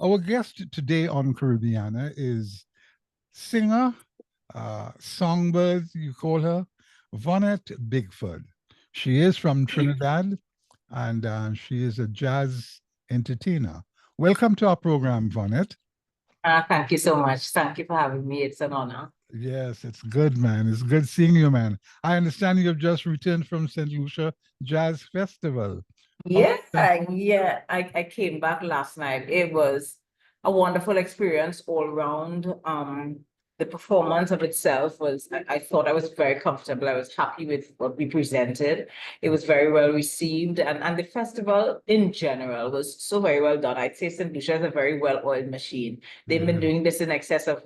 Our guest today on Caribbeana is singer, songbird, you call her, Vaughnette Bigford. She is from Trinidad and she is a jazz entertainer. Welcome to our program, Vaughnette. Thank you so much. Thank you for having me. It's an honor. Yes, it's good, man. It's good seeing you, man. I understand you've just returned from St. Lucia Jazz Festival. How was Yeah, that? yeah. I came back last night. It was a wonderful experience all around. The performance of itself was, I thought I was very comfortable. I was happy with what we presented. It was very well received. And the festival in general was so very well done. I'd say St. Lucia is a very well-oiled machine. They've been Yeah, doing this in excess of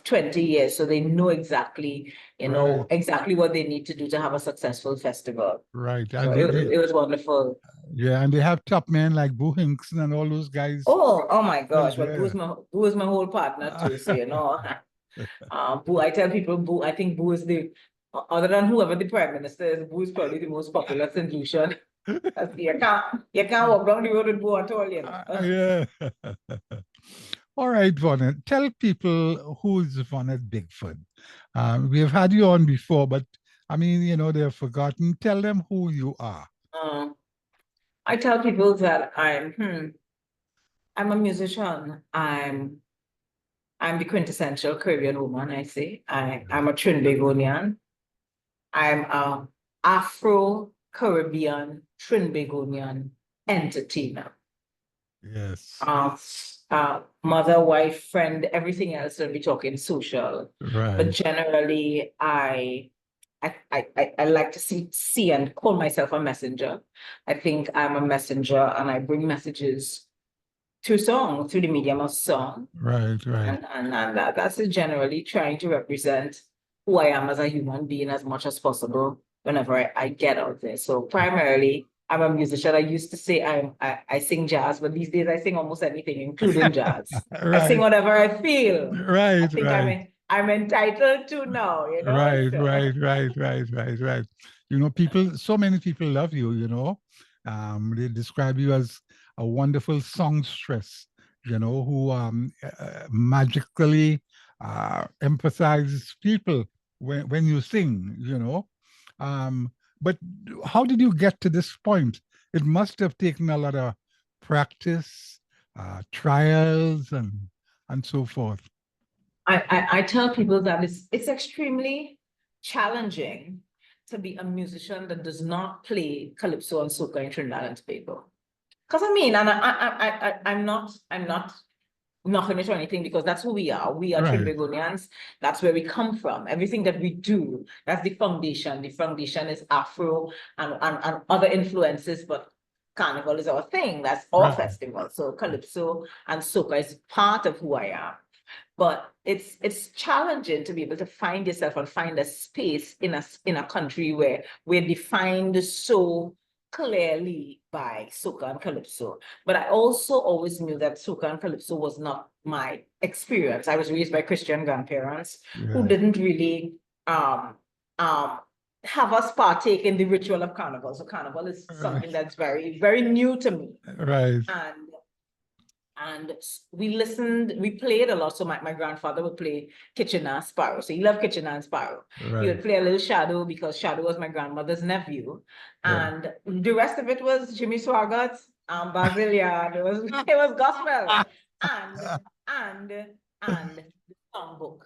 20 years, so they know exactly, right, exactly what they need to do to have a successful festival. right. So And it was wonderful. yeah, and they have top men like Boo Hinkson and all those guys Oh my still gosh. Well, there. Boo is my whole partner too. So, Boo, I tell people, Boo, I think Boo is other than whoever the prime minister is, Boo is probably the most popular solution. You can't walk down the road with Boo at all. Yeah. All right, Vaughnette, tell people who is Vaughnette Bigford. We have had you on before, but I mean, they've forgotten. Tell them who you are. Um, I tell people that I'm a musician. I'm the quintessential Caribbean woman, I say. I'm a Trinbagonian. I'm a Afro-Caribbean Trinbagonian entertainer. Yes. Uh, Mother, wife, friend, everything else will be talking social. But Right. generally, I like to see and call myself a messenger. I think I'm a messenger and I bring messages through song, through the medium of song. Right. Right. And that's it, generally trying to represent who I am as a human being as much as possible whenever I get out there. So primarily, I'm a musician. I used to say I sing jazz, but these days I sing almost anything, including jazz. I sing Right. whatever I feel. I Right. think Right. I'm entitled to now. Right. So. Right. Right. Right. Right. Right. People, so many people love you. They describe you as a wonderful songstress, who magically emphasizes people when you sing. But how did you get to this point? It must have taken a lot of practice, trials, and so forth. I tell people that it's extremely challenging to be a musician that does not play calypso and soca in Trinidad and Tobago. Because I mean, and I'm not knocking it or anything because that's who we are. We are Right. Trinbagonians. That's where we come from. Everything that we do, that's the foundation. The foundation is Afro and other influences, but Carnival is our thing. That's our Right. festival. So Calypso and Soca is part of who I am. But it's challenging to be able to find yourself and find a space in a country where we're defined so clearly by soca and calypso. But I also always knew that soca and calypso was not my experience. I was raised by Christian grandparents who Yes. didn't really um um have us partake in the ritual of carnival. So carnival is Right. something that's very, very new to me. Right. And and we played a lot. So my grandfather would play Kitchener and Sparrow. So he loved Kitchener and Sparrow. He Right. would play a little Shadow because Shadow was my grandmother's nephew. Right. And the rest of it was Jimmy Swaggart, Basilia. It was gospel. And and and the songbook.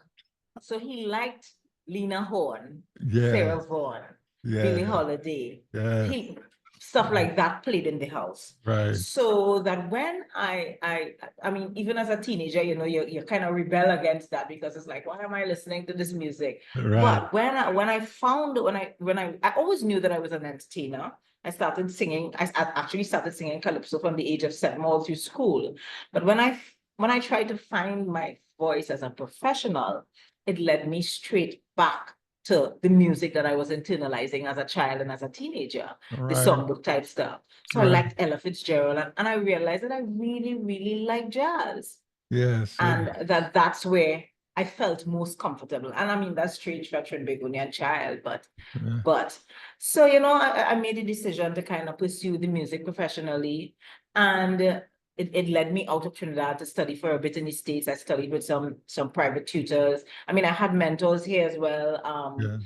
So he liked Lena Horne, Sarah Yes. Vaughan, Billie Yes. Holiday. Yes. He stuff like that played in the house. Right. So that when I mean, even as a teenager, you kind of rebel against that because it's like, why am I listening to this music? Right. But when I always knew that I was an entertainer. I started singing. I actually started singing calypso from the age of 7 all through school. But when I tried to find my voice as a professional, it led me straight back to the music that I was internalizing as a child and as a teenager, the Right. songbook type stuff. So I Right. liked Ella Fitzgerald, and I realized that I really, really like jazz. Yes. And Yes. that's where I felt most comfortable. And I mean, that's strange for a Trinbagonian child, but Yeah. but so I made a decision to kind of pursue the music professionally. And it led me out of Trinidad to study for a bit in the States. I studied with some private tutors. I mean, I had mentors here as well. Yeah.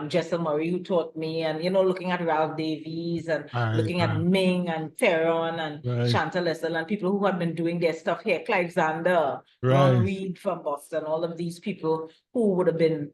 Jessel Murray, who taught me, and looking at Ralph Davies and Right. looking at Ming and Theron and Right. Chantal Lessel and people who had been doing their stuff here, Clive Zander, Ron Right. Reed from Boston, all of these people who would have been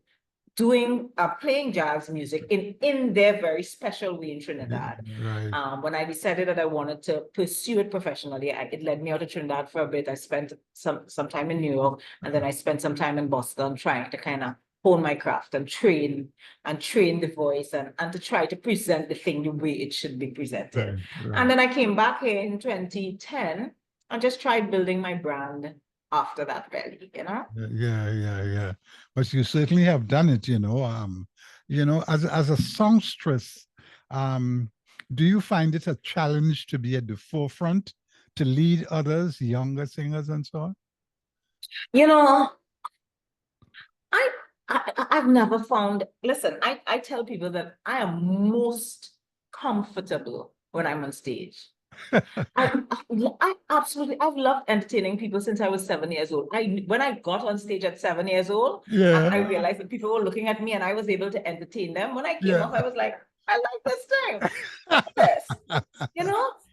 playing jazz music in their very special way in Trinidad. Right. When I decided that I wanted to pursue it professionally, it led me out of Trinidad for a bit. I spent some time in New York, and then I spent some time in Boston trying to kind of hone my craft and train the voice and to try to present the thing the way it should be presented. Right. Right. And then I came back here in 2010 and just tried building my brand after that, really, Yeah. But you certainly have done it, as a songstress, do you find it a challenge to be at the forefront, to lead others, younger singers and so on? I've never found, listen, I tell people that I am most comfortable when I'm on stage. I absolutely, I've loved entertaining people since I was 7 years old. When I got on stage at 7 years old, Yeah. I realized that people were looking at me and I was able to entertain them. When I came off, I was like, I like this thing. Yes.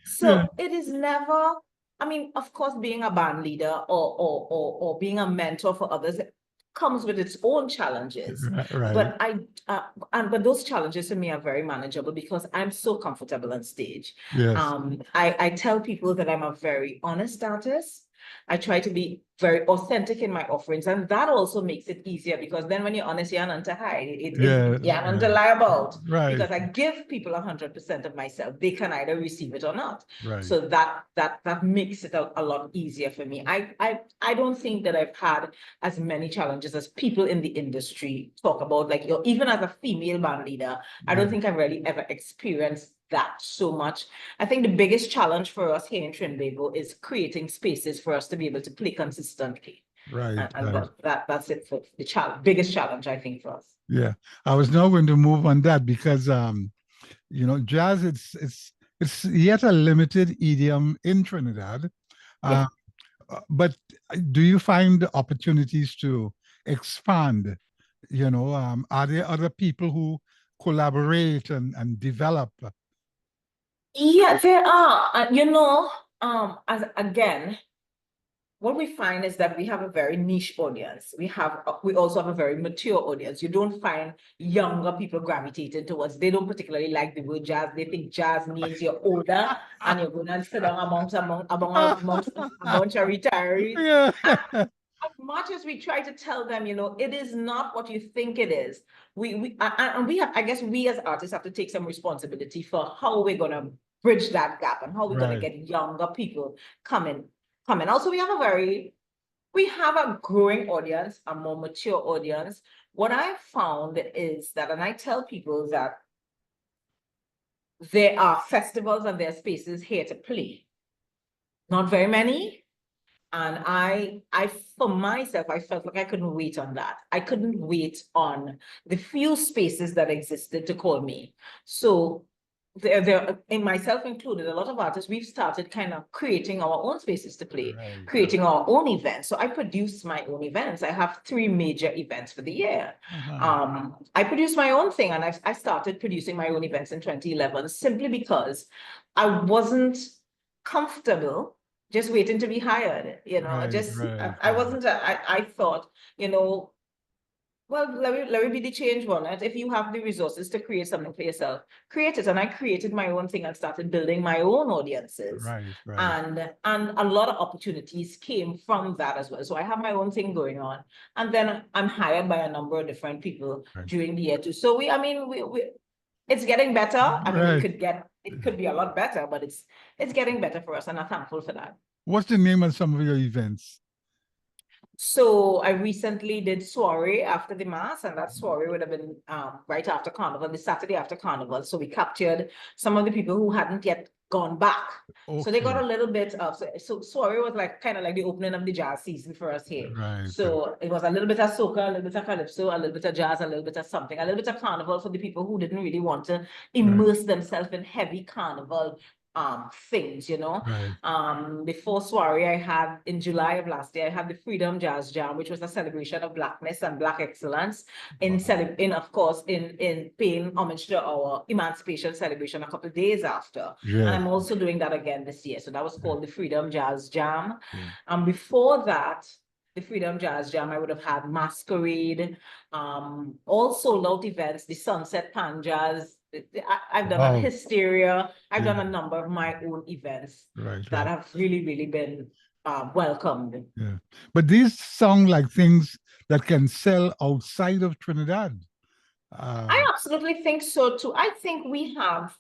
So it is never, I mean, of course, being a band leader or being a mentor for others comes with its own challenges. Right. But those challenges for me are very manageable because I'm so comfortable on stage. Yes. I tell people that I'm a very honest artist. I try to be very authentic in my offerings, and that also makes it easier because then when you're honest, you're not to hide. You're not to lie about. Right. Because I give people 100% of myself. They can either receive it or not. Right. So that makes it a lot easier for me. I don't think that I've had as many challenges as people in the industry talk about. Like, even as a female band leader, I don't think I've really ever experienced that so much. I think the biggest challenge for us here in Trinidad is creating spaces for us to be able to play consistently. Right. And that's it for the biggest challenge, I think, for us. Yeah, I was now going to move on that because jazz, it's yet a limited idiom in Trinidad. But do you find opportunities to expand? Are there other people who collaborate and develop? Yeah, there are. As again, what we find is that we have a very niche audience. We also have a very mature audience. You don't find younger people gravitating towards. They don't particularly like the word jazz. They think jazz means you're older and you're going to sit down amongst a bunch of retirees. Yeah. As much as we try to tell them, it is not what you think it is. We have, I guess, we as artists have to take some responsibility for how we're going to bridge that gap and how we're going to get younger people coming. Also, we have a growing audience, a more mature audience. What I've found is that, and I tell people that there are festivals and there are spaces here to play. Not very many. And I for myself, I felt like I couldn't wait on that. I couldn't wait on the few spaces that existed to call me. So there, in myself included, a lot of artists, we've started kind of creating our own spaces to play, creating our own events. So I produce my own events. I have 3 major events for the year. I produce my own thing, and I started producing my own events in 2011 simply because I wasn't comfortable just waiting to be hired. I thought, well, let me be the change one. If you have the resources to create something for yourself, create it. And I created my own thing and started building my own audiences. And a lot of opportunities came from that as well. So I have my own thing going on. And then I'm hired by a number of different people during the year too. So it's getting better. I mean, it could be a lot better, but it's getting better for us, and I'm thankful for that. What's the name of some of your events? So I recently did soiree after the mass, and that soiree would have been right after Carnival, the Saturday after Carnival. So we captured some of the people who hadn't yet gone back. So they got a little bit of, so soiree was kind of like the opening of the jazz season for us here. So it was a little bit of soca, a little bit of calypso, a little bit of jazz, a little bit of something, a little bit of carnival for the people who didn't really want to immerse themselves in heavy carnival things, you know. Right. Before soiree, I had in July of last year, I had the Freedom Jazz Jam, which was a celebration of Blackness and Black excellence Wow. of course, in paying homage to our emancipation celebration a couple of days after. And Yes. I'm also doing that again this year. So that was Yeah. called the Freedom Jazz Jam. Yeah. And before that, the Freedom Jazz Jam, I would have had Masquerade, also loud events, the Sunset Pan Jazz. I've done a Wow. Hysteria. I've Yeah. done a number of my own events Right. that Right. have really, really been welcomed. Yeah. But these sound like things that can sell outside of Trinidad. I Um, absolutely think so too. I think we have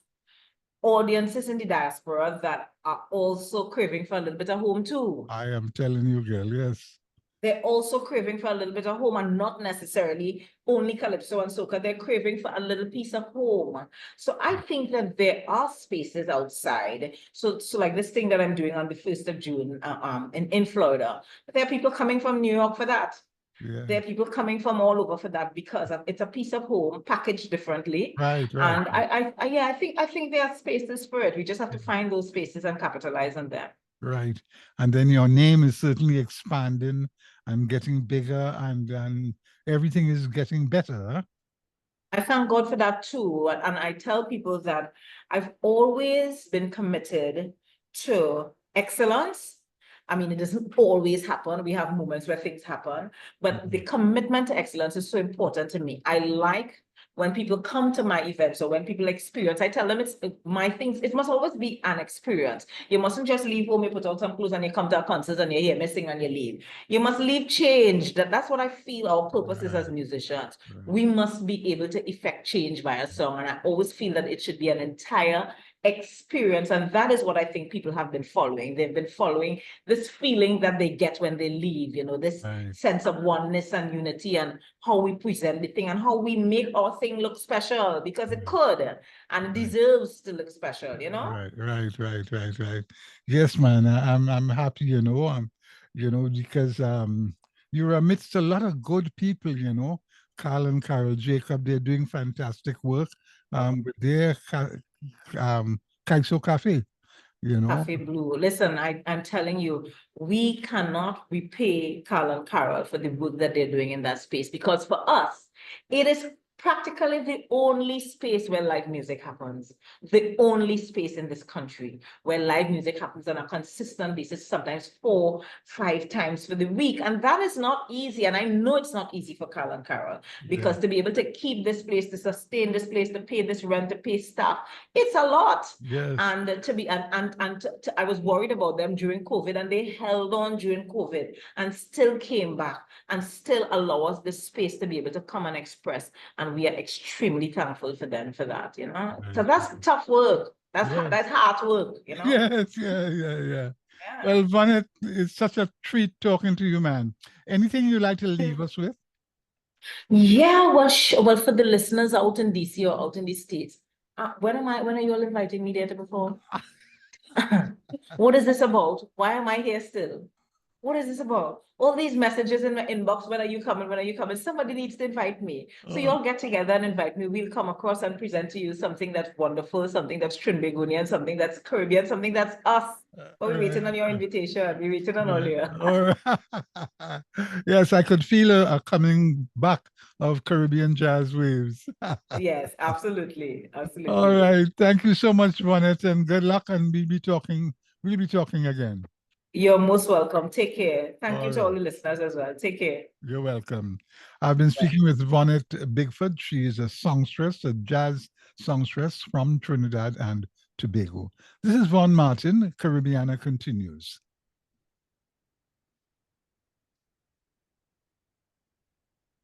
audiences in the diaspora that are also craving for a little bit of home too. I am telling you, girl. Yes. They're also craving for a little bit of home, and not necessarily only calypso and soca. They're craving for a little piece of home. So I think that there are spaces outside. So like this thing that I'm doing on the 1st of June in Florida, there are people coming from New York for that. Yeah. There are people coming from all over for that because it's a piece of home packaged differently. Right. Right. And yeah, I think there are spaces for it. We just have to find those spaces and capitalize on them. Right. And then your name is certainly expanding and getting bigger, and everything is getting better. Huh? I thank God for that too. And I tell people that I've always been committed to excellence. I mean, it doesn't always happen. We have moments where things happen, but the commitment to excellence is so important to me. I like when people come to my events or when people experience, I tell them it's my things. It must always be an experience. You mustn't just leave home, you put on some clothes and you come to a concert and you hear me sing and you leave. You must leave changed. That's what I feel our purpose is as Right. musicians. Right. We must be able to effect change by a song. And I always feel that it should be an entire experience. And that is what I think people have been following. They've been following this feeling that they get when they leave, you know, this Right. sense of oneness and unity, and how we present the thing and how we make our thing look special, because it could and it deserves to look special, you know? Right, right, right, right, right. Yes, man. I'm happy, because you're amidst a lot of good people, Carl and Carol Jacob, they're doing fantastic work with their Kaiso Cafe, you know. Cafe Blue. Listen, I'm telling you, we cannot repay Carl and Carol for the work that they're doing in that space, because for us, it is practically the only space where live music happens, the only space in this country where live music happens on a consistent basis, sometimes 4, 5 times for the week. And that is not easy. And I know it's not easy for Carl and Carol, because to be able to keep this place, to sustain this place, to pay this rent, to pay staff, it's a lot. Yes. And I was worried about them during COVID, and they held on during COVID and still came back and still allow us the space to be able to come and express. And we are extremely thankful for them for that, you know. So that's tough work. That's hard work, you know. Yes, yeah. Well, Vaughnette, it's such a treat talking to you, man. Anything you'd like to leave us with? Yeah, well, for the listeners out in DC or out in the States, when are you all inviting me there to perform? What is this about? Why am I here still? What is this about? All these messages in my inbox, when are you coming? When are you coming? Somebody needs to invite me. So you all get together and invite me. We'll come across and present to you something that's wonderful, something that's Trinbagonian, something that's Caribbean, something that's us. But we're waiting on your invitation. We're waiting on all you. Yes, I could feel a coming back of Caribbean jazz waves. Yes, absolutely. All Absolutely. right. Thank you so much, Vaughnette, and good luck. And we'll be talking again. You're most welcome. Take care. Thank you All to all right. the listeners as well. Take care. You're welcome. I've been speaking with Vaughnette Bigford. She is a songstress, a jazz songstress from Trinidad and Tobago. This is Vaughn Martin. Caribbeana continues.